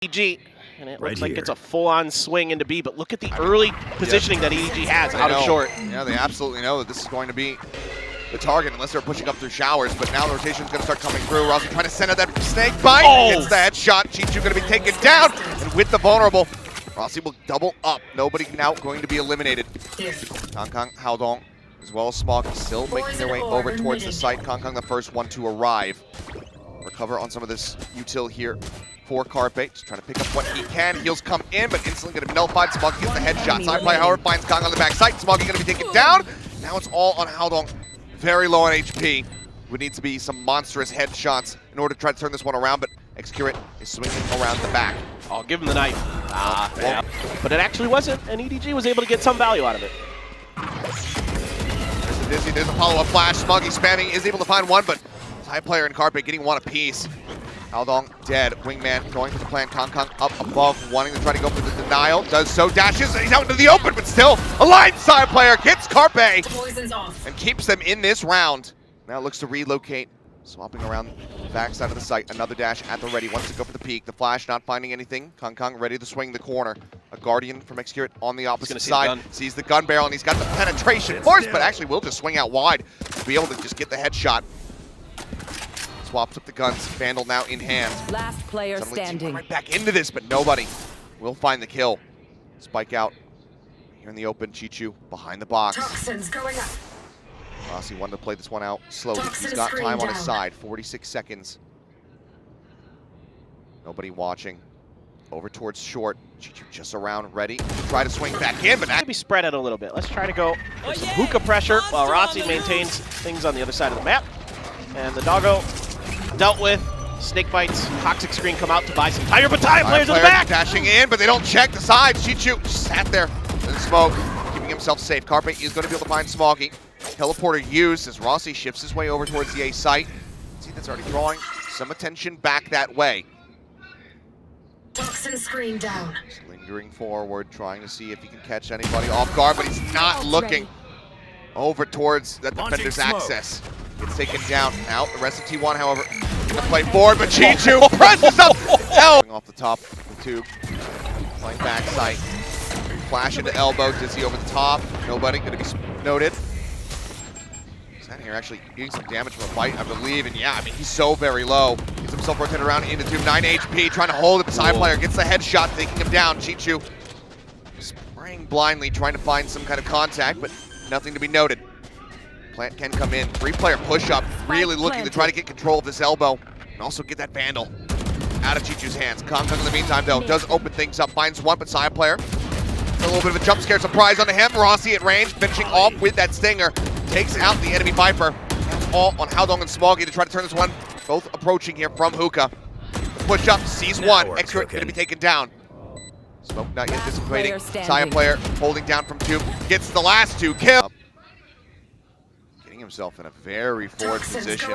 EDG, and it looks like it's a full-on swing into B, but look at the early positioning that EDG has out of short. Yeah, they absolutely know that this is going to be the target unless they're pushing up through showers, but now the rotation is going to start coming through. Rossi trying to send out that snake bite. Gets the headshot. Chichu going to be taken down, and with the vulnerable, Rossi will double up. Nobody now going to be eliminated. Kangkang, Haodong, as well as Smog, still making their way over towards the site. Kangkang the first one to arrive. Recover on some of this util here for Carpe, just trying to pick up what he can. Heals come in, but instantly going to be nullified. Smoggy gets the headshot. Side play, however, finds Kang on the back side. Smoggy going to be taken down. Now it's all on Haodong. Very low on HP. Would need to be some monstrous headshots in order to try to turn this one around, but EdgeCurate is swinging around the back. I'll give him the knife. Yeah. But it actually wasn't, and EDG was able to get some value out of it. There's a Dizzy, there's a follow-up flash. Smoggy spamming, is able to find one, but Side player and Carpe getting one apiece. Haodong dead. Wingman going for the plan. Kangkang up above, wanting to try to go for the denial. Does so, dashes, he's out into the open, but still, a line side player gets Carpe and keeps them in this round. Now looks to relocate, swapping around the backside of the site. Another dash at the ready, wants to go for the peak. The flash not finding anything. Kangkang ready to swing the corner. A Guardian from EdgeCurate on the opposite side. Sees the gun barrel, and he's got the penetration force, but actually will just swing out wide to be able to just get the headshot. Swaps up the guns. Vandal now in hand. Last player Suddenly standing. Right back into this, but nobody will find the kill. Spike out here in the open. Chichu behind the box. Toxins going up. Rossi wanted to play this one out slowly. Toxins He's got time on his down. side. 46 seconds. Nobody watching. Over towards short. Chichu just around, ready to try to swing back in, but Maybe spread it a little bit. Let's try to go for some hookah pressure while Rossi maintains things on the other side of the map. And the doggo dealt with. Snake bites, toxic screen come out to buy some tire, but tire players in the back! Dashing in, but they don't check the side. Chichu just sat there in the smoke, keeping himself safe. Carpe is going to be able to find Smoggy. Teleporter used as Rossi shifts his way over towards the A site. See, that's already drawing some attention back that way. Toxin screen down. Just lingering forward, trying to see if he can catch anybody off guard, but he's not looking over towards that defender's access. Gets taken down. Out. The rest of T1, however, gonna play forward, but Chichu presses up. Off the top of the tube. Playing backside. Flash into elbow. Dizzy over the top. Nobody gonna be noted. Sat here actually getting some damage from a bite, I believe, and yeah, I mean, he's so very low. Gets himself rotated around into tube. 9 HP, trying to hold it. The side player gets the headshot, taking him down. Chichu spraying blindly, trying to find some kind of contact, but nothing to be noted. Plant can come in. 3-player push-up, really looking to try to get control of this elbow and also get that Vandal out of Chichu's hands. Kangkang in the meantime, though, does open things up, finds one, but side player. A little bit of a jump scare surprise on the him. Rossi at range, finishing off with that stinger. Takes out the enemy Viper. That's all on Haodong and Smoggy to try to turn this one. Both approaching here from Hookah. The push-up, sees one. EdgeCurate going to be taken down. Smoke not yet dissipating. Side player holding down from two. Gets the last two kill. Himself in a very forward position.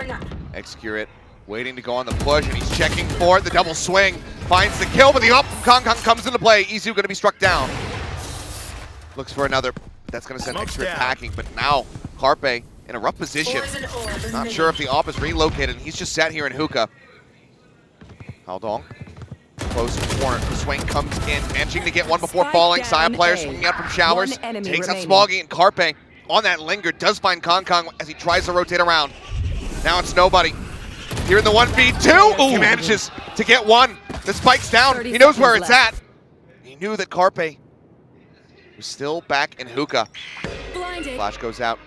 EdgeCurate waiting to go on the push, and he's checking for it. The double swing finds the kill, but the up from Kangkang comes into play. Izu going to be struck down. Looks for another. That's going to send EdgeCurate packing, but now Carpe in a rough position. Not sure if the op is relocated, and he's just sat here in Hookah. Haodong close corner. The swing comes in, managing to get one before falling. Side player swinging out from showers. Takes out Smoggy, and Carpe on that linger, does find Kangkang as he tries to rotate around. Now it's nobody. Here in the 1v2, he manages to get one. The spike's down, he knows where it's at. He knew that Carpe was still back in Hookah. Flash goes out.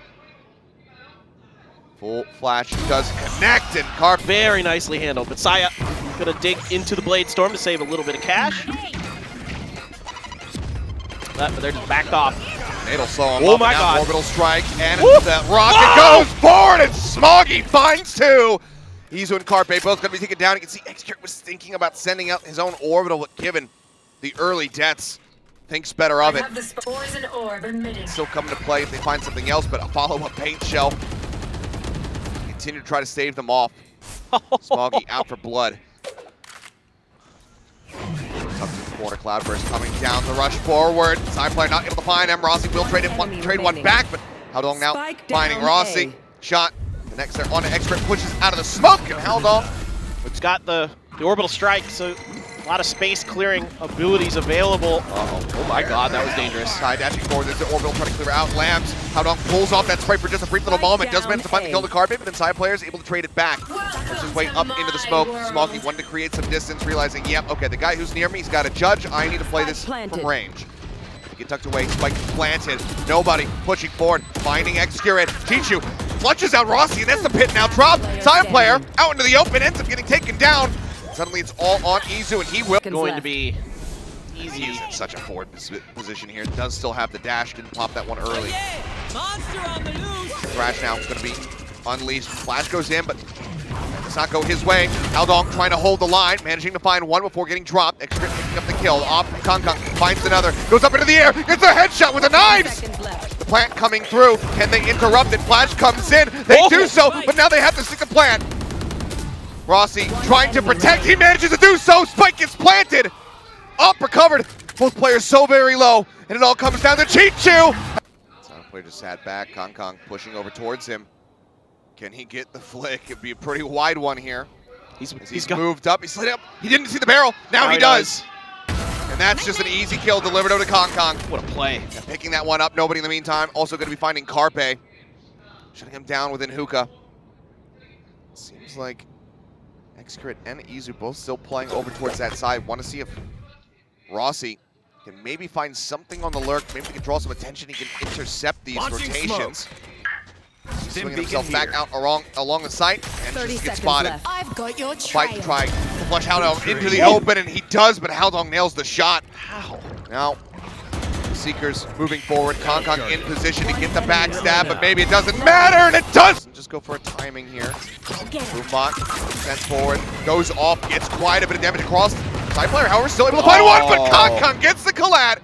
Full flash does connect, and Carpe. Very nicely handled, but Saya gonna dig into the Blade Storm to save a little bit of cash. But they're just backed off. It'll slow him up. Oh my God. Orbital strike, and that rocket goes forward, and Smoggy finds two. Izu and Carpe both going to be taken down. You can see EdgeCurate was thinking about sending out his own orbital, but given the early deaths, thinks better of it. Still coming to play if they find something else, but a follow-up paint shell. Continue to try to stave them off. Smoggy out for blood. Up to the corner, Cloudburst coming down the rush forward. Side player not able to find him. Rossi will trade one back, but Haodong now finding Rossi. Shot. The next there on to EdgeCurate, pushes out of the smoke, and Haodong. It's got the orbital strike, so A lot of space clearing abilities available. Oh my god, that was dangerous. Side dashing forward, there's the orbital trying to clear out. Lambs, Howdong pulls off that spray for just a brief little moment. Does manage to find the kill to Carpet, but then side players able to trade it back. Pushes his way up into the smoke. Smoggy wanted to create some distance, realizing, yep, okay, the guy who's near me, he's got a judge. I need to play this from range. Get tucked away, spike planted. Nobody pushing forward, finding Excurid. Chichu flushes out Rossi, and that's the pit now drop. Side player out into the open, ends up getting taken down. Suddenly it's all on Izu, and he will. Going to be easy. He's in such a forward position here. Does still have the dash, didn't pop that one early. Monster on the loose. Thrash now is going to be unleashed. Flash goes in, but does not go his way. Howdong trying to hold the line, managing to find one before getting dropped. Extra picking up the kill. Off from Kong finds another. Goes up into the air, gets a headshot with the knives! The plant coming through. Can they interrupt it? Flash comes in. They do so, but now they have to stick the plant. Rossi trying to protect. He manages to do so. Spike gets planted. Up, recovered. Both players so very low, and it all comes down to Chichu. Sonic player just sat back. Kong pushing over towards him. Can he get the flick? It'd be a pretty wide one here. He's moved up. He slid up. He didn't see the barrel. Now he does. And that's just an easy kill delivered over to Kong. What a play. Yeah, picking that one up. Nobody in the meantime. Also going to be finding Carpe. Shutting him down within hookah. Seems like Excrit and Izu both still playing over towards that side. Want to see if Rossi can maybe find something on the lurk. Maybe he can draw some attention. He can intercept these rotations. He's swinging himself back out along the site and just gets spotted. I've got your trail. Fight try to flush Howdong into the open, and he does, but Howdong nails the shot. How? Now, Seekers moving forward. Kong in position to get the backstab, but maybe it doesn't matter, and it does! Just go for a timing here. Boombot sent forward, goes off, gets quite a bit of damage across. Side player, however, still able to find one, but Kong gets the collide.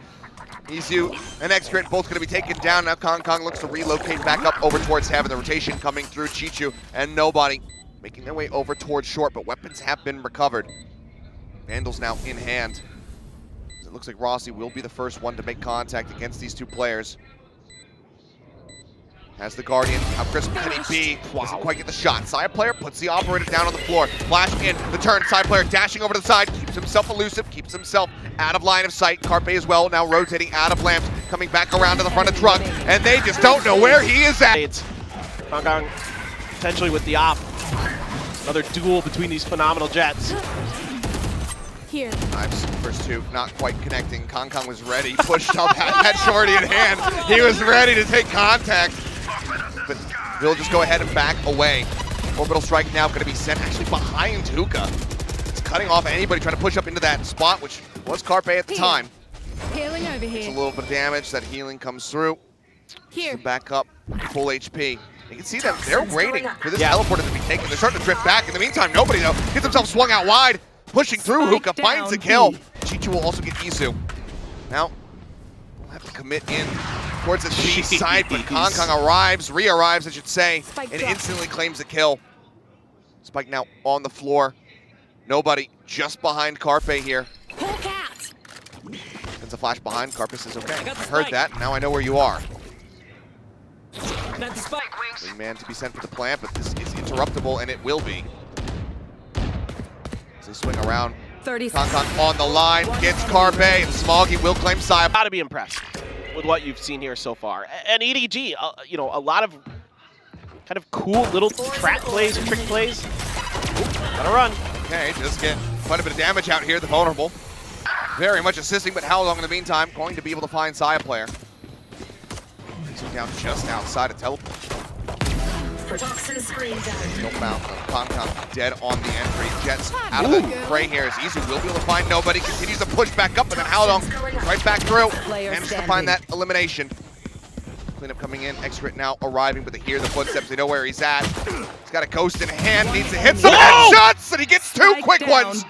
Izu and Excrit both going to be taken down. Now Kong looks to relocate back up over towards Heaven. The rotation coming through Chichu and Nobody making their way over towards short, but weapons have been recovered. Vandals now in hand. It looks like Rossi will be the first one to make contact against these two players. Has the Guardian. How crisp can he be? Doesn't quite get the shot. Side player puts the operator down on the floor. Flash in, the turn. Side player dashing over to the side. Keeps himself elusive, keeps himself out of line of sight. Carpe as well, now rotating out of Lamps. Coming back around to the front of Truck. And they just don't know where he is at. It's Kong potentially with the op. Another duel between these phenomenal jets. Here. Knives, first two, not quite connecting. Kong was ready. Pushed up, had that shorty in hand. He was ready to take contact. But they'll just go ahead and back away. Orbital strike now going to be sent actually behind Hookah. It's cutting off anybody trying to push up into that spot, which was Carpe at the time. Healing over here. It's a little bit of damage. That healing comes through. Here. Back up, full HP. You can see them. They're waiting for this teleporter to be taken. They're starting to drift back. In the meantime, Nobody though gets himself swung out wide, pushing through. Hookah finds the kill. Chichu will also get Izu. Now we'll have to commit in towards the B side, but Kong re-arrives, I should say, and instantly claims the kill. Spike now on the floor. Nobody just behind Carpe here. Hawk out. Sends a flash behind. Carpe says, okay, I heard that. Now I know where you are. Wingman to be sent for the plant, but this is interruptible, and it will be. As they swing around. 30 Kong on the line, gets Carpe, and Smoggy will claim side. Gotta be impressed with what you've seen here so far. And EDG, you know, a lot of kind of cool little trap plays, trick plays. Ooh, gotta run. Okay, just get quite a bit of damage out here, the vulnerable. Very much assisting, but Howdong in the meantime going to be able to find Saya player. He's down just outside of teleport. No mount. Kong dead on the entry. Jets out of the fray here as Izu will be able to find Nobody. Continues to push back up, but then Howdong right back through. Manages to find that elimination. Cleanup coming in. Excrit now arriving, but they hear the footsteps. They know where he's at. He's got a ghost in hand. Needs to hit some headshots, and he gets two quick ones.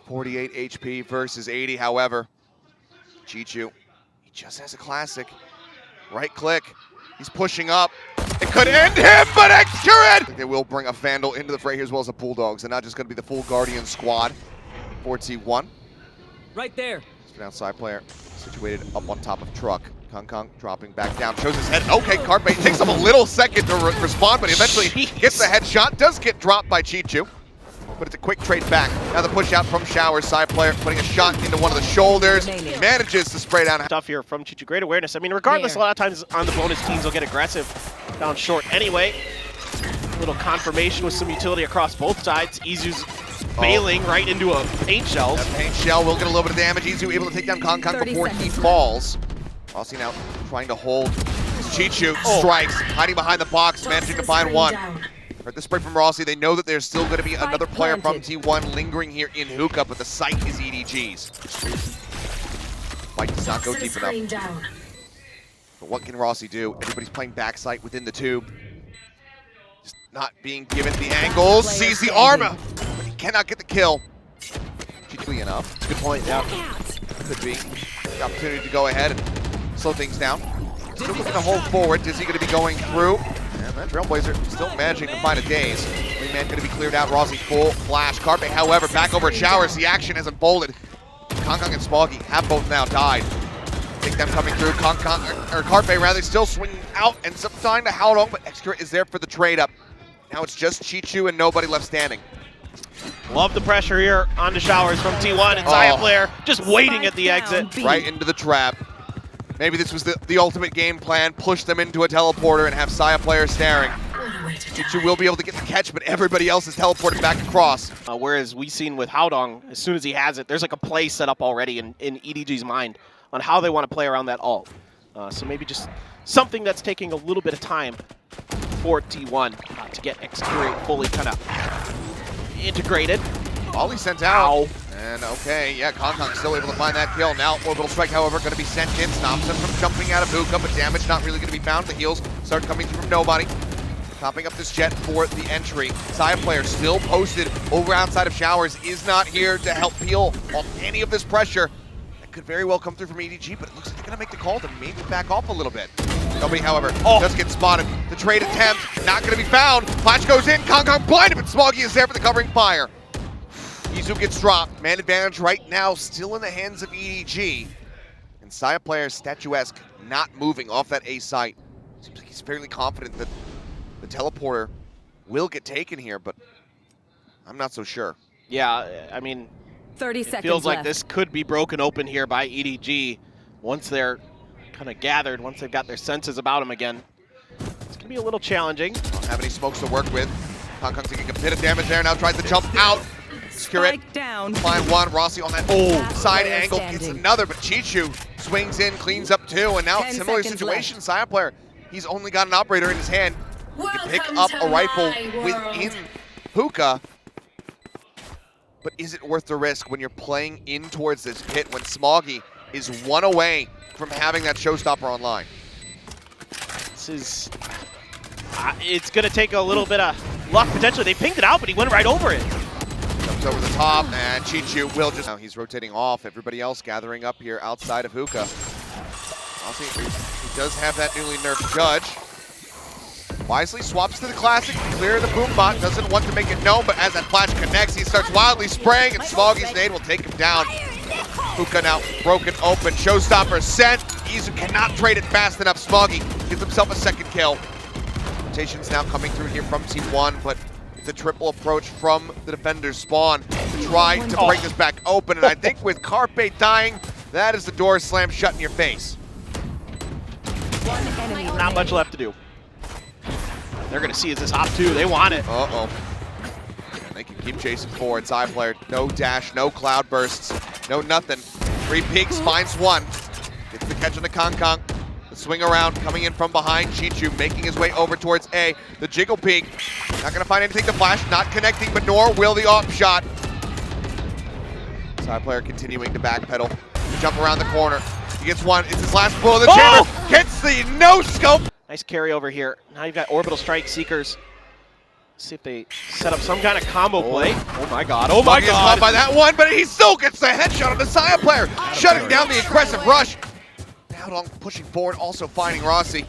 48 HP versus 80, however. Chichu, he just has a classic. Right click. He's pushing up. It could end him, but Excrit! They will bring a Vandal into the fray here as well as the Bulldogs, and not just going to be the full Guardian squad. 4T1. Right there. An outside player situated up on top of Truck. Kong dropping back down, shows his head. Okay, Carpe takes him a little second to respond, but eventually gets the headshot. Does get dropped by Chichu. but it's a quick trade back. Now the push out from Showers, side player putting a shot into one of the shoulders, manages to spray down. Tough here from Chichu, great awareness. I mean, regardless, a lot of times on the bonus teams will get aggressive down short anyway. A little confirmation with some utility across both sides. Izu's bailing right into a paint shell. That paint shell will get a little bit of damage. Izu able to take down Kong before he falls. Rossi now trying to hold. Chichu strikes, hiding behind the box, managing to find one. Heard the spray from Rossi. They know that there's still going to be another player from T1 lingering here in Hookah, but the site is EDG's. Fight does not go deep enough. But what can Rossi do? Everybody's playing backside within the tube. Just not being given the angles. Sees the armor, but he cannot get the kill. Cheaply enough. Good point, yeah. Could be the opportunity to go ahead and slow things down. Still looking to hold forward. Is he going to be going through? And that Trailblazer still managing to find a daze. Wingman going to be cleared out. Rossi full flash. Carpe, however, back over at Showers. The action has unfolded. Kong and Smoggy have both now died. I think them coming through. Carpe rather still swinging out and some time to Howdong, but Extra is there for the trade up. Now it's just Chichu and nobody left standing. Love the pressure here onto Showers from T1 and Zaya player just waiting at the exit. Right into the trap. Maybe this was the ultimate game plan. Push them into a teleporter and have Saya player staring. Chichu will be able to get the catch, but everybody else is teleported back across. Whereas we've seen with Howdong, as soon as he has it, there's like a play set up already in EDG's mind on how they want to play around that ult. So maybe just something that's taking a little bit of time for T1 to get X-Curate fully kind of integrated. Ollie sent out. And okay, yeah, Kong still able to find that kill. Now Orbital Strike, however, going to be sent in. Stops him from jumping out of Hookah, but damage not really going to be found. The heals start coming through from nobody. Topping up this jet for the entry. Side player still posted over outside of Showers. Is not here to help peel off any of this pressure. That could very well come through from EDG, but it looks like they're going to make the call to maybe back off a little bit. Nobody, however, does get spotted. The trade attempt not going to be found. Flash goes in. Kong blinded, but Smoggy is there for the covering fire. Izu gets dropped. Man advantage right now still in the hands of EDG. And Saya player statuesque not moving off that A site. Seems like he's fairly confident that the teleporter will get taken here, but I'm not so sure. Yeah, I mean, 30 it seconds feels like left. this could be broken open here by EDG once they're kind of gathered, once they've got their senses about them again. It's going to be a little challenging. Don't have any smokes to work with. Kong taking a bit of damage there, now tries to jump out. Spike down. Find one. Rossi on that side angle gets another, but Chichu swings in, cleans up two, and now 10 similar seconds situation. Saya player, he's only got an operator in his hand. He can pick up a rifle within Hookah, but is it worth the risk when you're playing in towards this pit when Smoggy is one away from having that showstopper online? This is, it's going to take a little bit of luck potentially. They pinged it out, but he went right over it. Jumps over the top, and Chichu will just... Now he's rotating off. Everybody else gathering up here outside of Hookah. Obviously, he does have that newly nerfed Judge. Wisely swaps to the Classic, clear the boom bot, doesn't want to make it known, but as that flash connects, he starts wildly spraying, and Smoggy's nade will take him down. Hookah now broken open, showstopper sent. Izu cannot trade it fast enough. Smoggy gives himself a second kill. Rotations now coming through here from T1, but it's a triple approach from the defender's spawn to try to break this back open, and I think with Carpe dying, that is the door slammed shut in your face. Not much left to do. They're going to see this op too. They want it. And they can keep chasing forward. Side player, no dash, no cloud bursts, no nothing. 3 peeks, finds one. Gets the catch on the Kong. The swing around, coming in from behind. Chichu making his way over towards A. The jiggle peek. Not going to find anything to flash. Not connecting, but nor will the op shot. Side player continuing to backpedal. To jump around the corner. He gets one. It's his last pull of the chamber. Gets the no-scope. Nice carry over here. Now you've got Orbital Strike Seekers. See if they set up some kind of combo play. Oh my god, oh my god. god. By that one, but he still gets the headshot on the Saya player, shutting down the aggressive rush. Howdong pushing forward, also finding Rossi.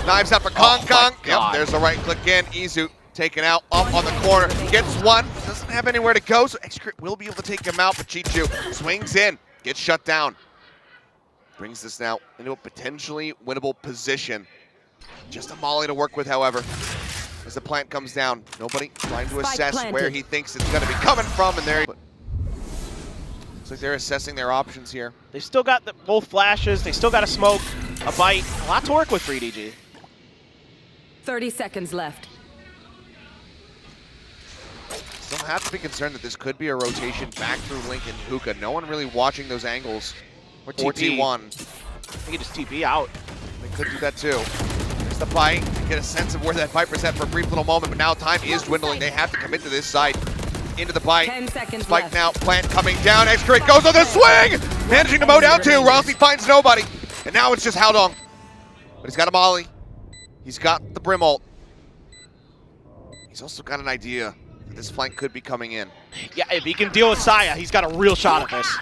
Knives out for Kong. Yep, there's the right click in. Izu taken out, up on the corner. Gets one, doesn't have anywhere to go, so X-Crit will be able to take him out, but Chichu swings in, gets shut down. Brings this now into a potentially winnable position. Just a molly to work with, however. as the plant comes down. Nobody trying to Spike assess planted. where he thinks it's going to be coming from, and there. Looks like they're assessing their options here. They still got both flashes. They still got a smoke, a bite. A lot to work with for EDG. 30 seconds left. Still have to be concerned that this could be a rotation back through Link and Hookah. No one really watching those angles. Or Or TP. T1. They could just TP out. They could do that too. There's the bite. Get a sense of where that Viper's at for a brief little moment, but now time is dwindling. They have to commit to this site. Into the bite. 10 seconds Spike left. now. Plant coming down. X-Grid goes on the swing! Managing to mow down two. Rossi finds nobody. And now it's just Haldong. But he's got a molly. He's got the Brim ult. He's also got an idea that this flank could be coming in. Yeah, if he can deal with Saya, he's got a real shot at this.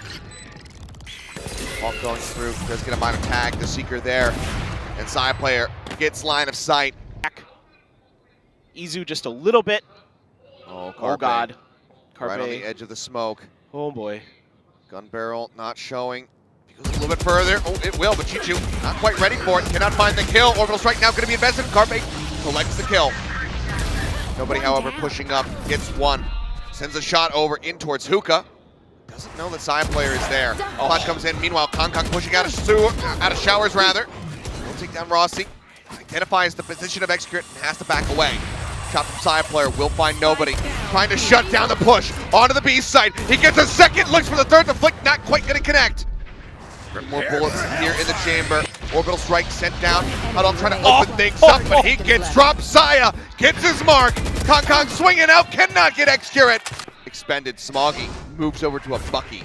Ball going through. Does get a minor tag. The Seeker there. And Saya player gets line of sight. Izu just a little bit. Oh, Oh, God. Right on the Carpe. edge of the smoke. Oh, boy. Gun barrel not showing. If he goes a little bit further. Oh, it will, but Chichu not quite ready for it. Cannot find the kill. Orbital strike now going to be invested. Carpe collects the kill. Nobody, however, pushing up. Gets one. Sends a shot over in towards Hookah. Doesn't know that Saya player is there. Flash comes in. Meanwhile, Kong pushing out of showers rather. Will take down Rossi. Identifies the position of X-Grit and has to back away. Shot from Saya player, will find nobody. Trying to shut down the push. Onto the B side. He gets a second, looks for the third. The flick not quite going to connect. More bullets here in the chamber. Orbital strike sent down. Haldong trying to open things up, but he gets dropped. Saya gets his mark. Kong swinging out, cannot get X-Grit. Expended. Smoggy moves over to a Bucky.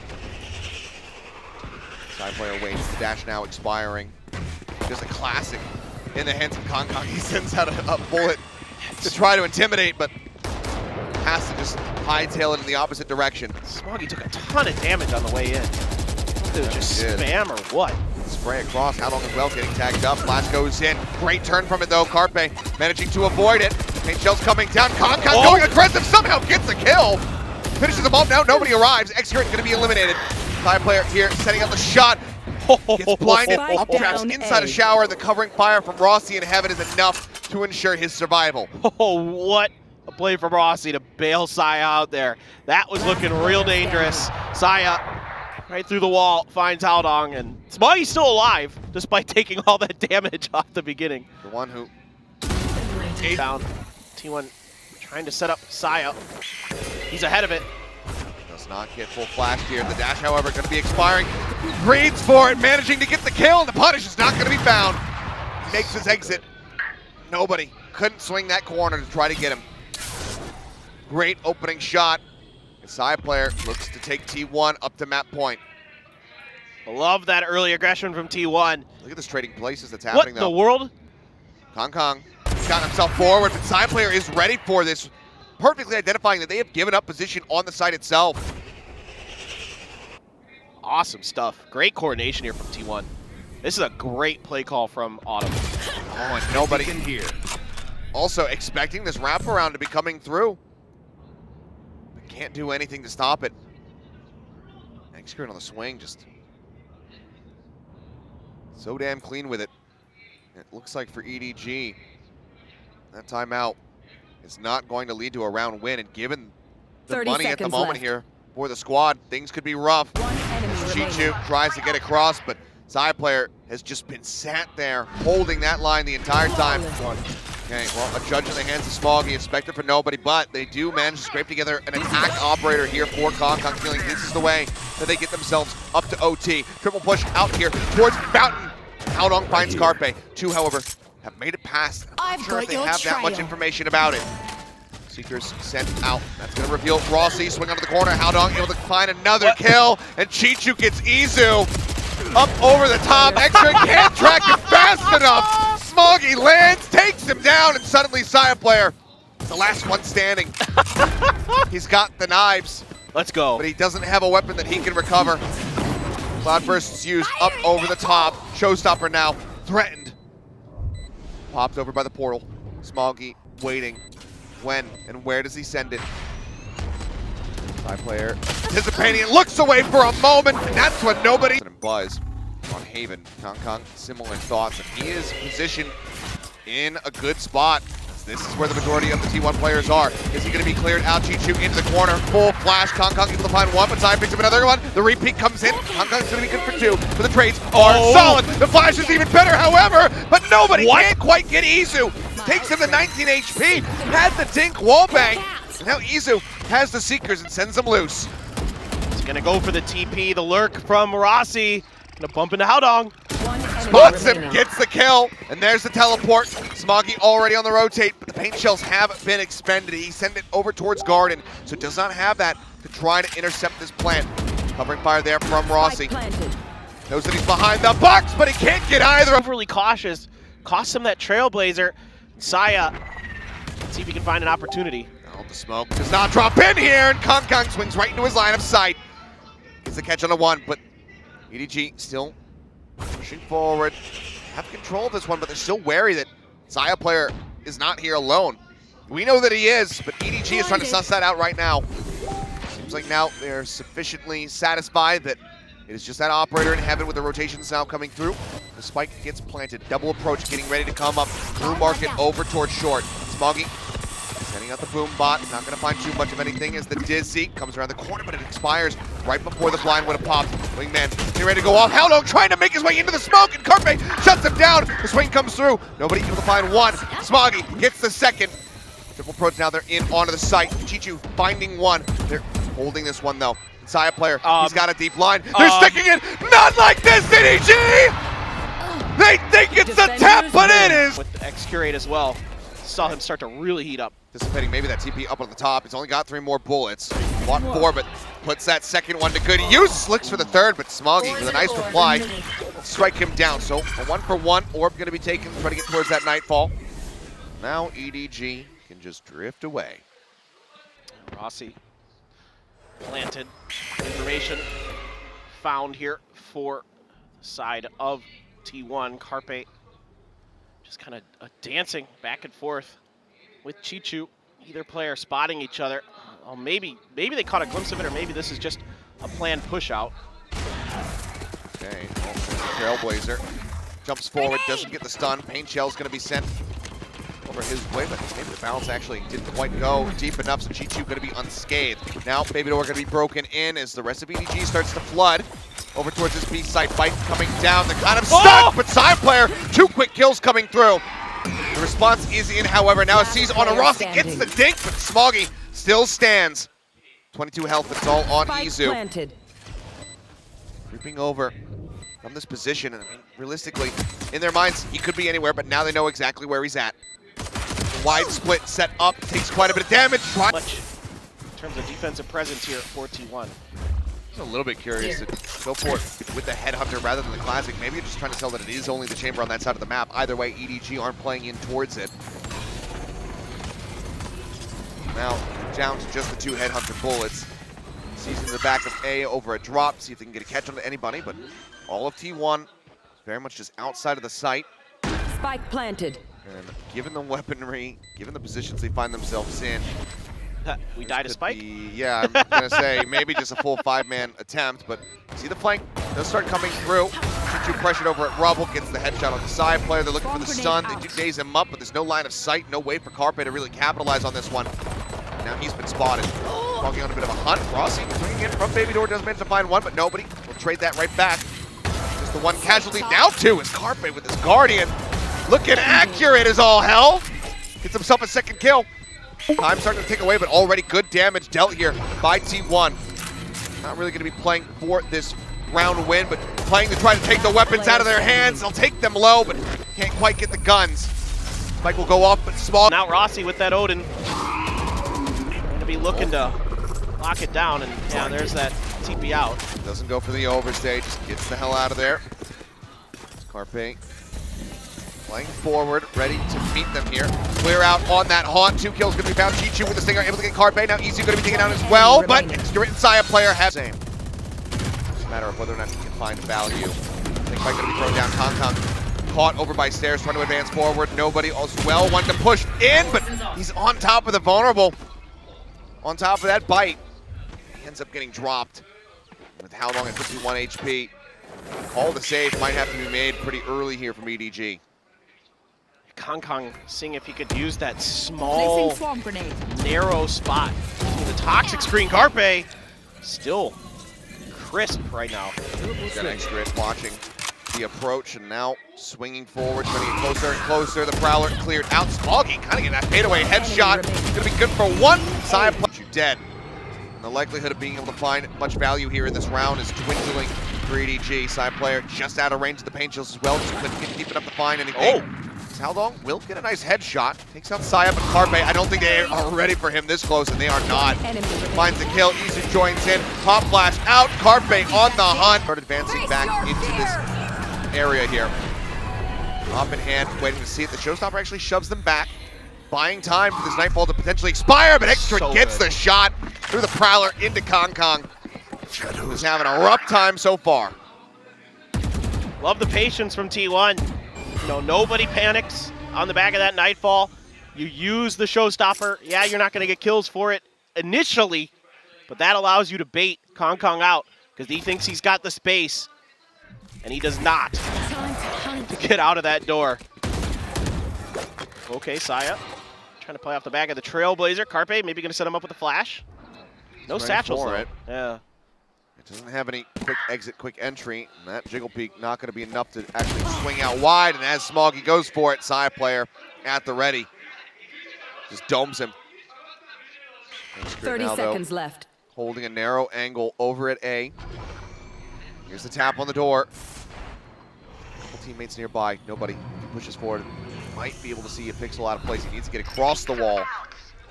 Side player waits. The dash now expiring. Just a classic in the hands of Kong. He sends out a bullet to try to intimidate, but has to just hightail it in the opposite direction. Smoggy took a ton of damage on the way in. It was just spam or what? Spray across, Haldong as well, getting tagged up. Flash goes in. Great turn from it though. Carpe managing to avoid it. Paint shells coming down. Kong going aggressive, somehow gets the kill. Finishes the bomb now, nobody arrives. X-Grit going to be eliminated. Side player here setting up the shot. Gets blinded, Spike up traps down inside A. a shower. The covering fire from Rossi in heaven is enough to ensure his survival. Oh, what a play from Rossi to bail Saya out there. That was looking real dangerous. Saya right through the wall finds Haldong, and Smoggy's still alive despite taking all that damage off the beginning. The one who Down. T1 trying to set up Saya. He's ahead of it. does not get full flash here. The dash, however, going to be expiring. Breeds for it, managing to get the kill, and the punish is not going to be found. He makes his exit. Nobody couldn't swing that corner to try to get him. Great opening shot. The side player looks to take T1 up to map point. Love that early aggression from T1. Look at this trading places that's What happening, in though. the world? Kong got himself forward, but side player is ready for this, perfectly identifying that they have given up position on the site itself. Awesome stuff. Great coordination here from T1. This is a great play call from Autumn. Oh, and nobody in here. Also expecting this wraparound to be coming through. But can't do anything to stop it. X-Grid on the swing, just so damn clean with it. It looks like for EDG, that timeout is not going to lead to a round win, and given the 30 money at the seconds moment left. here for the squad, things could be rough. One enemy remaining. Chichu tries to get across, but side player has just been sat there holding that line the entire time. Okay, well, a judge in the hands of Smoggy, expected for nobody, but they do manage to scrape together an attack operator here for Kong, feeling this is the way that they get themselves up to OT. Triple push out here towards Fountain. Haldong finds Carpe. Two, however, have made it past. I'm not sure if they have that much information about it. Seekers sent out. That's going to reveal Rossi. Swing onto the corner. Haldong able to find another kill. And Chichu gets Izu up over the top. X-Ray can't track it fast enough. Smoggy lands, takes him down, and suddenly Saya player, the last one standing. He's got the knives, Let's go. but he doesn't have a weapon that he can recover. Cloudburst is used up over the top. Showstopper now threatened. Popped over by the portal. Smoggy waiting. When and where does he send it? Side player anticipating and looks away for a moment, and that's when nobody. And Buzz on Haven. Kong, similar thoughts, and he is positioned in a good spot. This is where the majority of the T1 players are. Is he going to be cleared out? Chichu into the corner. Full flash. Kong able to find one, but Zion picks up another one. The repeat comes in. Kong's going to be good for two, but the trades are solid. The flash is even better, however, but nobody can't quite get Izu. Takes him to 19 HP. Had the dink wallbang. And now Izu has the Seekers and sends them loose. He's gonna go for the TP, the lurk from Rossi. Gonna bump into Haodong. Spots him, gets the kill, and there's the teleport. Smoggy already on the rotate, but the paint shells have been expended. He sent it over towards Garden, so does not have that to try to intercept this plant. Covering fire there from Rossi. Knows that he's behind the box, but he can't get either. Overly cautious, costs him that Trailblazer. Saya, let's see if he can find an opportunity. Oh, the smoke does not drop in here, and Kong swings right into his line of sight. Gets the catch on the one, but EDG still pushing forward. Have control of this one, but they're still wary that Zaya player is not here alone. We know that he is, but EDG is trying to suss that out right now. Seems like now they're sufficiently satisfied that it is just that operator in heaven with the rotations now coming through. The spike gets planted, double approach, getting ready to come up through market over towards short. Smoggy sending out the boom bot, not gonna find too much of anything as the Dizzy comes around the corner, but it expires right before the blind would have popped. Wingman getting ready to go off. Haodong trying to make his way into the smoke, and Carpe shuts him down. The swing comes through. Nobody able to find one. Smoggy gets the second. Triple approach now, they're in onto the site. Chichu finding one. They're holding this one though. Saya player, he's got a deep line. They're sticking it. Not like this, EDG! They think it's a tap, but it is. With the X-Curate as well. Saw him start to really heat up. Anticipating maybe that TP up on the top. He's only got 3 more bullets. Bought 4, but puts that second one to good use. Looks for the third, but Smoggy with a nice reply. Strike him down. So a 1-for-1 orb gonna be taken, try to get towards that nightfall. Now EDG can just drift away. Rossi planted. Information found here for the side of T1. Carpe just kind of dancing back and forth with Chichu. Either player spotting each other. Oh, maybe they caught a glimpse of it, or maybe this is just a planned push out. Okay, Trailblazer jumps forward, doesn't get the stun. Paint shell's gonna be sent over his way, but maybe the bounce actually didn't quite go deep enough, so Chichu gonna be unscathed. Now Baby Door gonna be broken in as the rest of EDG starts to flood over towards this B site. Bite coming down, they're kind of stuck, but side player, 2 quick kills coming through. The response is in, however, now it sees on a Rossi, gets the dink, but Smoggy still stands. 22 health, it's all on Izu. Creeping over from this position, and I mean, realistically, in their minds, he could be anywhere, but now they know exactly where he's at. The wide split set up, takes quite a bit of damage. Much in terms of defensive presence here for T1. I'm a little bit curious to go for it with the Headhunter rather than the Classic. Maybe you're just trying to tell that it is only the chamber on that side of the map. Either way, EDG aren't playing in towards it. Now, down to just the 2 Headhunter bullets. Seizing the back of A over a drop, see if they can get a catch onto anybody, but all of T1 is very much just outside of the site. Spike planted. And given the weaponry, given the positions they find themselves in, We died to Spike? Yeah, I'm gonna say maybe just a full 5-man attempt, but see the flank does start coming through. Chichu pressured over at Rubble, gets the headshot on the side player. They're looking for the stun. They do daze him up, but there's no line of sight, no way for Carpe to really capitalize on this one. Now he's been spotted. Walking on a bit of a hunt. Rossi swinging in from Baby Door, does manage to find one, but nobody will trade that right back. Just the one casualty. Now 2 is Carpe with his Guardian. Looking accurate as all hell. Gets himself a second kill. Time starting to tick away, but already good damage dealt here by T1. Not really going to be playing for this round win, but playing to try to take the weapons out of their hands. They'll take them low, but can't quite get the guns. Spike will go off, but small. Now Rossi with that Odin. Going to be looking to lock it down, and yeah, there's that TP out. Doesn't go for the overstay, just gets the hell out of there. Carpe playing forward, ready to meet them here. Clear out on that haunt. 2 kills gonna be found. Chichu with the stinger, able to get Carpe. Now Izu gonna be taken down as well, but Extra Saya player has same. It's a matter of whether or not he can find value. I think Mike gonna be thrown down. Kong caught over by stairs, trying to advance forward. Nobody as well wanted to push in, but he's on top of the vulnerable. On top of that bite. He ends up getting dropped. With how long at 51 HP. Call to save might have to be made pretty early here from EDG. Kong seeing if he could use that small, Placing swarm grenade. narrow spot. The toxic screen, Carpe still crisp right now. Got extra it watching the approach, and now swinging forward, trying to get closer and closer. The Prowler cleared out. Smoggy kind of getting that fadeaway headshot. Gonna be good for one. Side punch, you dead. And the likelihood of being able to find much value here in this round is dwindling for EDG. Side player just out of range of the paint shields as well. Just couldn't keep it up to find anything. Haldong will get a nice headshot. Takes out Saya, but Carpe, I don't think they are ready for him this close, and they are not. Finds the kill. Isu joins in. Pop flash out. Carpe on the hunt. Start advancing back into this area here. Up in hand, waiting to see it. The Showstopper actually shoves them back, buying time for this Nightfall to potentially expire, but Extra gets the shot through the Prowler into Kong. Who's having a rough time so far. Love the patience from T1. You know, nobody panics on the back of that Nightfall. You use the Showstopper. Yeah, you're not going to get kills for it initially, but that allows you to bait Kong out because he thinks he's got the space, and he does not to get out of that door. Okay, Saya trying to play off the back of the Trailblazer. Carpe maybe going to set him up with a flash. No satchels though. Yeah. It doesn't have any quick exit, quick entry, and that Jiggle Peak not going to be enough to actually swing out wide, and as Smoggy goes for it, Saya player at the ready. Just domes him. 30 now, seconds though, left. holding a narrow angle over at A. Here's the tap on the door. Couple teammates nearby, nobody. He pushes forward. Might be able to see a pixel out of place. He needs to get across the wall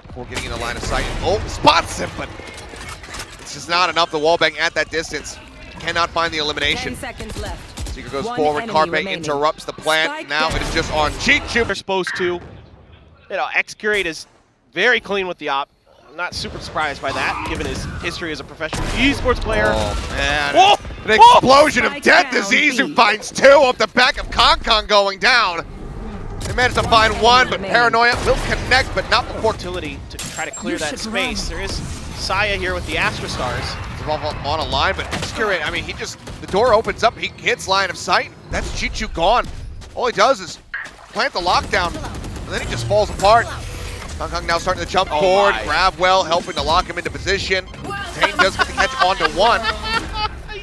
before getting in a line of sight. Oh, spots him, but it's just not enough. The wallbang at that distance cannot find the elimination. 10 seconds left. Seeker goes One forward. enemy Carpe remaining. interrupts the plant. Spike Now down. it is just on Chichu. They're supposed to. You know, Xcurate is very clean with the op. I'm not super surprised by that, given his history as a professional esports player. Oh, man. Whoa! An explosion of Spike death down, as Izu B. finds two off the back of Kong going down. They managed to find one, but remaining. Paranoia will connect, but not before Utility to try to clear You that should space. There is Saya here with the Astra Stars. on a line, but Xcurate, I mean, the door opens up, he hits line of sight. That's Chichu gone. All he does is plant the lockdown, and then he just falls apart. Kong now starting to jump forward, grab well, helping to lock him into position. Dane does get the catch onto one.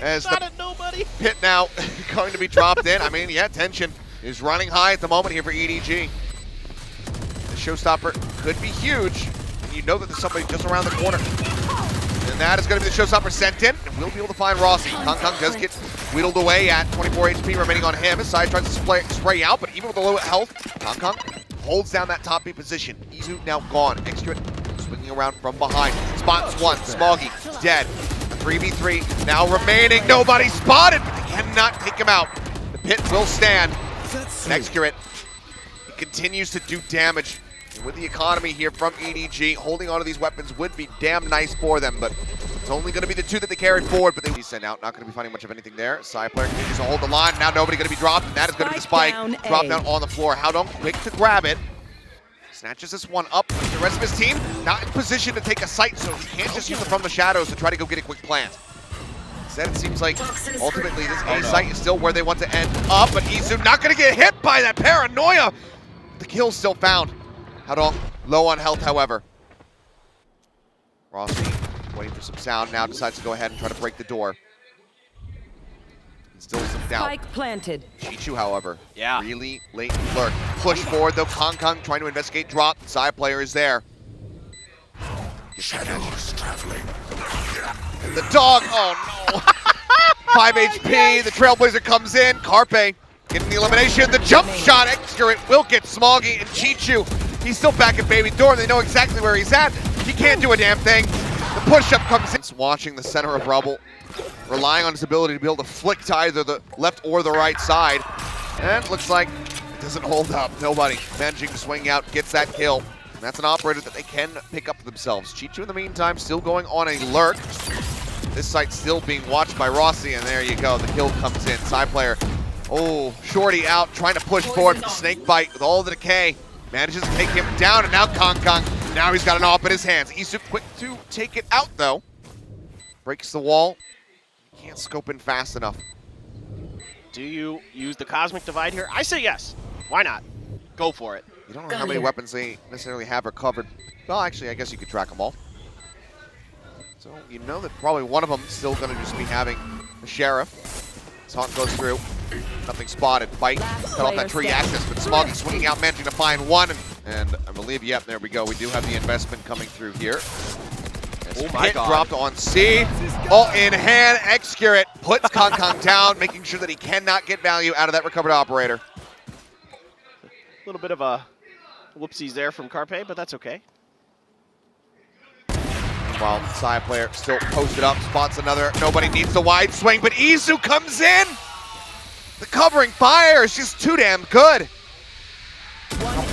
As the pit now going to be dropped in. I mean, yeah, tension is running high at the moment here for EDG. The Showstopper could be huge, and you know that there's somebody just around the corner. And that is going to be the Showstopper sent in, and we'll be able to find Rossi. Kong does get whittled away at 24 HP remaining on him. His side tries to spray out, but even with the low health, Kong holds down that top B position. Izu now gone. Extra swinging around from behind. Spots one. Smoggy dead. 3v3 now remaining. Nobody spotted, but they cannot take him out. The pit will stand. Xcurate, he continues to do damage. And with the economy here from EDG, holding onto these weapons would be damn nice for them, but it's only going to be the two that they carry forward, but they sent out. Not going to be finding much of anything there. Side player continues to hold the line. Now nobody going to be dropped, and that is going to be the spike. Drop down on the floor. Haldong quick to grab it. Snatches this one up. The rest of his team not in position to take a sight, so he can't just use it from the shadows to try to go get a quick plant. Instead, it seems like ultimately this A site is still where they want to end up, but Izu not going to get hit by that Paranoia. The kill's still found. Haldong low on health, however. Rossi waiting for some sound now, decides to go ahead and try to break the door. Still some doubt. Spike planted. Chichu, however, Yeah. really late lurk. Push forward though, Kong trying to investigate drop. Side player is there. Shadows traveling. The dog, oh no. 5 HP, the Trailblazer comes in. Carpe getting the elimination. The jump shot, Xcurate will get Smoggy, and Chichu, he's still back at Baby Door. They know exactly where he's at. He can't do a damn thing. The push-up comes in. Watching the center of rubble, relying on his ability to be able to flick to either the left or the right side. And looks like it doesn't hold up. Nobody managing to swing out, gets that kill. And that's an operator that they can pick up themselves. Chichu, in the meantime, still going on a lurk. This site still being watched by Rossi, and there you go. The kill comes in. Side player, oh, Shorty out, trying to push forward with the snake bite with all the decay. Manages to take him down, and now Kong, now he's got an AWP in his hands. Isu quick to take it out, though. Breaks the wall. Can't scope in fast enough. Do you use the Cosmic Divide here? I say yes. Why not? go for it. You don't know how many weapons they necessarily have recovered. Well, actually, I guess you could track them all. So you know that probably one of them is still going to just be having the Sheriff. As Haunt goes through, nothing spotted. Bite, cut off that tree access, but Smoggy swinging out, managing to find one. And I believe, yep, there we go. We do have the investment coming through here. Oh my God. Dropped on C. All in hand. Excurate puts Kong down, making sure that he cannot get value out of that recovered operator. A little bit of a whoopsies there from Carpe, but that's okay. Meanwhile, side player still posted up, spots another. Nobody needs the wide swing, but Izu comes in. The covering fire is just too damn good.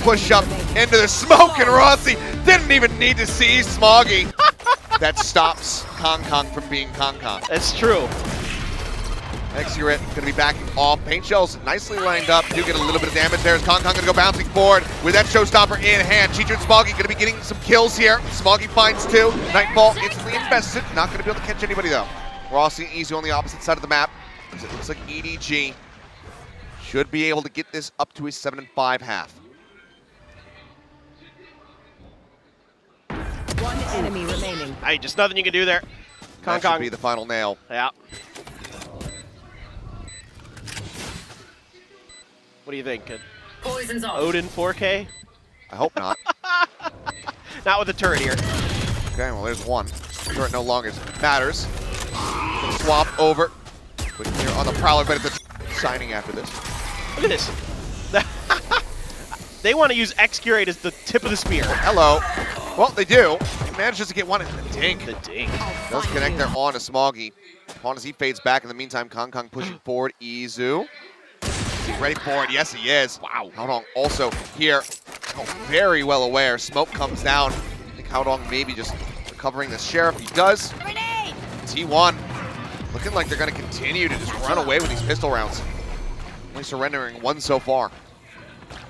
Push up into the smoke, and Rossi didn't even need to see Smoggy. That stops Kong from being Kong. That's true. Excurate going to be backing off. Paint shells nicely lined up. Do get a little bit of damage there as Kong going to go bouncing forward with that showstopper in hand. Chicho and Smoggy going to be getting some kills here. Smoggy finds two. Nightfall instantly invested. Not going to be able to catch anybody though. Rossi and Izu on the opposite side of the map. It looks like EDG should be able to get this up to a 7-5 half. One enemy remaining. Hey, just nothing you can do there. That should be the final nail. Yeah. What do you think? Poison's off. Odin 4K? I hope not. Not with the turret here. Okay, well there's one. Turret no longer matters. Gonna swap over. Quick here on the Prowler, but it's a signing after this. Look at this. They want to use Excurate as the tip of the spear. Hello. Well, they do. He manages to get one in the dink. The dink. Does connect there on to Smoggy. Upon as he fades back. In the meantime, Kong pushing forward. Izu. Is he ready for it? Yes, he is. Wow. Haodong also here. Oh, very well aware. Smoke comes down. I think Haodong maybe just recovering the Sheriff. He does. T1 looking like they're going to continue to just run away with these pistol rounds. Only surrendering one so far.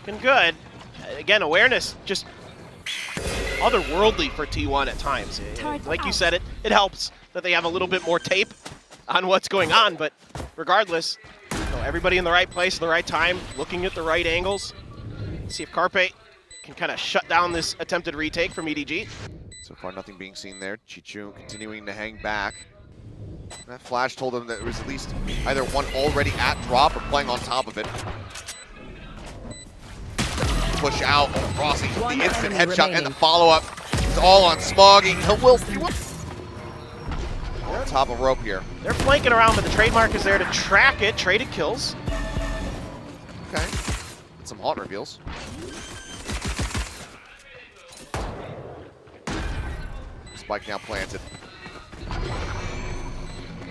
Looking good. Again, awareness just otherworldly for T1 at times. Like you said, it helps that they have a little bit more tape on what's going on, but regardless, you know, everybody in the right place at the right time, looking at the right angles. See if Carpe can kind of shut down this attempted retake from EDG. So far, nothing being seen there. Chichu continuing to hang back. That flash told him that there was at least either one already at drop or playing on top of it. Push out. Oh, Rossi, the instant headshot and the follow-up is all on Smoggy. We're on top of rope here. They're flanking around, but the trademark is there to track it. Traded kills. Okay. And some haunt reveals. Spike now planted.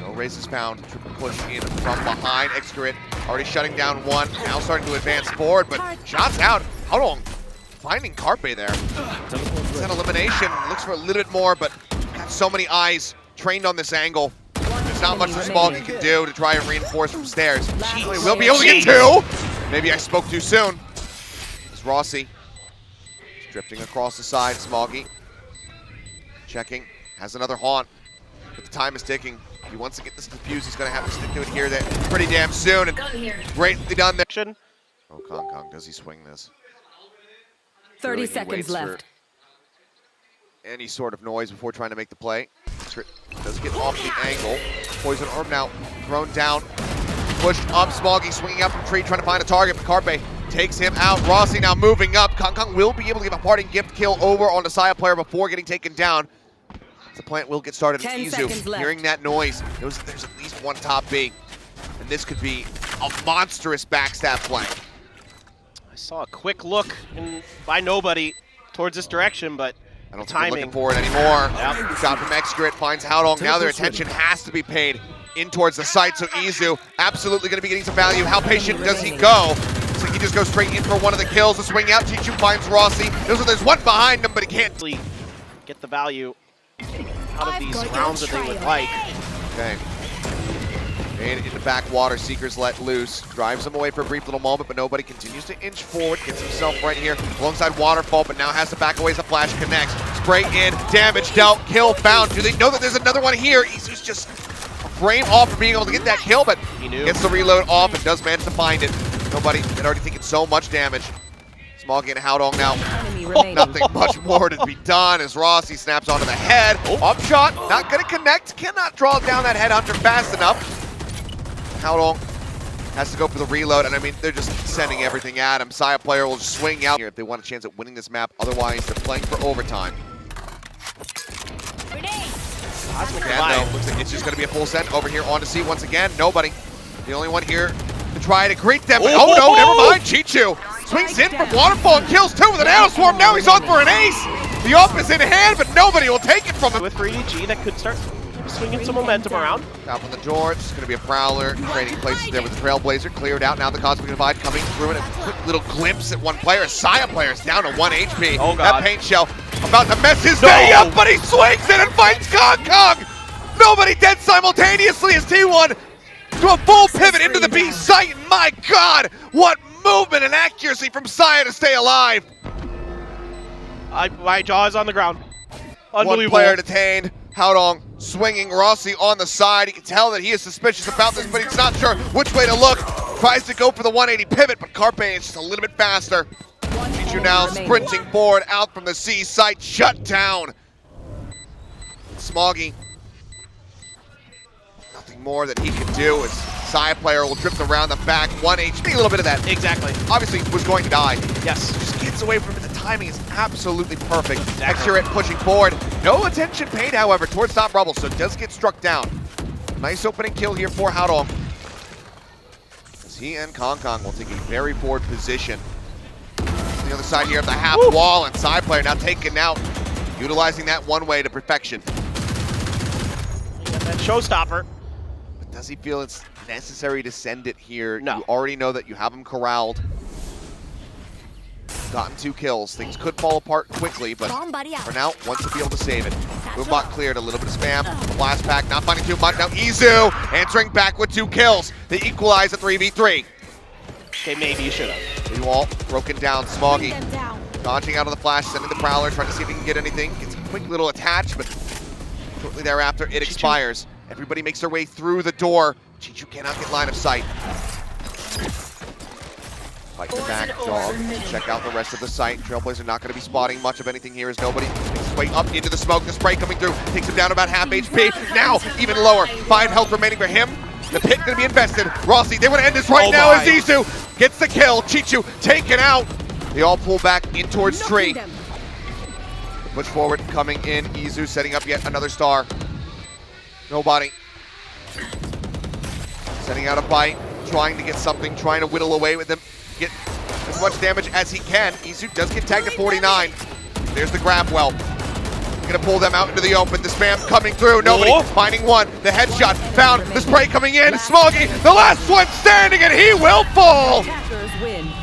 No raises found. Triple push in from behind. Excurate already shutting down one. Now starting to advance forward, but shots out. Haodong finding Carpe there. It's an elimination. Looks for a little bit more, but got so many eyes trained on this angle. There's not much that Smoggy can do to try and reinforce from stairs. He will be able to get two. Maybe I spoke too soon. It's Rossi. He's drifting across the side. Smoggy checking. Has another haunt, but the time is ticking. If he wants to get this defused, he's going to have to stick to it here pretty damn soon. And greatly done there. Oh, Kong, does he swing this? 30 Really, seconds left. Any sort of noise before trying to make the play. Does get off the angle. Poison orb now thrown down. Pushed up. Smoggy swinging out from tree, trying to find a target, but Carpe takes him out. Rossi now moving up. Kong will be able to give a parting gift kill over on the Saya player before getting taken down. The plant will get started. 10 seconds Izu left. hearing that noise. There's at least one top B. And this could be a monstrous backstab play. I saw a quick look by nobody towards this direction, but I don't think timing. they're looking for it anymore. Yep. Shot from Excurate finds Haodong. Now their attention has to be paid in towards the site, so Izu absolutely going to be getting some value. How patient does he go? So he just goes straight in for one of the kills. The swing out, Chichu finds Rossi. There's one behind him, but he can't Get the value out of these rounds that they would like. Okay. And in the backwater, Seekers let loose. Drives him away for a brief little moment, but nobody continues to inch forward. Gets himself right here alongside Waterfall, but now has to back away as the flash connects. Spray in, damage dealt, kill found. Do they know that there's another one here? Izu's just a frame off for being able to get that kill, but he knew. Gets the reload off and does manage to find it. Nobody had already taken so much damage. Smoggy and Howdong now. Enemy remaining. Nothing much more to be done as Rossi snaps onto the head. Up shot, not gonna connect, cannot draw down that headhunter fast enough. Howdong has to go for the reload, and I mean, they're just sending everything at him. Saya player will just swing out here if they want a chance at winning this map. Otherwise, they're playing for overtime. Cosmic Again, Revive. though, looks like it's just going to be a full send over here on to C once again. Nobody. The only one here to try to greet them. But, oh no, never mind. Chichu swings in from Waterfall and kills two with an arrow swarm. Now he's on for an ace. The up is in hand, but nobody will take it from him. With for EDG that could start swinging some momentum around. Top on the door, it's going to be a Prowler. Trading places there with the Trailblazer. Cleared out, now the Cosmic Divide coming through, and a quick little glimpse at one player. Saya player is down to 1 HP. Oh, God. That paint shell about to mess his day up, but he swings it and fights Kong Kong. Nobody dead simultaneously as T1 do a full pivot into the B site. And my God, what movement and accuracy from Saya to stay alive. My jaw is on the ground. Unbelievable. One player detained. Howdong swinging Rossi on the side. You can tell that he is suspicious about this, but he's not sure which way to look. Tries to go for the 180 pivot, but Carpe is just a little bit faster. Chichu now sprinting forward out from the C site. Shut down. Smoggy. Nothing more that he can do as Saya player will drift around the back. 1 HP, a little bit of that. Exactly. Obviously was going to die. Yes. Just gets away from it. The timing is absolutely perfect. Exactly. Accurate, pushing forward. No attention paid, however, towards top rubble, so it does get struck down. Nice opening kill here for Howdong. As he and Kong Kong will take a very forward position. On the other side here of the half wall, and side player now taken out, utilizing that one way to perfection. That showstopper. But does he feel it's necessary to send it here? No. You already know that you have him corralled. Gotten 2 kills. Things could fall apart quickly, but for now, wants to be able to save it. Boombox cleared, a little bit of spam. The blast pack, not finding too much. Now Izu answering back with 2 kills. They equalize at 3v3. Okay, maybe you should have. You all broken down. Smoggy dodging out of the flash, sending the Prowler, trying to see if he can get anything. Gets a quick little attach, but shortly thereafter, it expires. Everybody makes their way through the door. Chichu cannot get line of sight. Fight the back, dog. Check out the rest of the site. Trailblazer not going to be spotting much of anything here as nobody makes his way up into the smoke. The spray coming through takes him down about half HP. Now, even lower. 5 health remaining for him. The pit going to be invested. Rossi, they want to end this right now as Izu gets the kill. Chichu taken out. They all pull back in towards tree. Push forward, coming in. Izu setting up yet another star. Nobody. Sending out a bite, trying to get something, trying to whittle away with him. Get as much damage as he can. Izu does get tagged at 49. There's the grab well. Gonna pull them out into the open. The spam coming through. Nobody finding one. The headshot found. The spray coming in. Smoggy, the last one standing, and he will fall. Attackers win.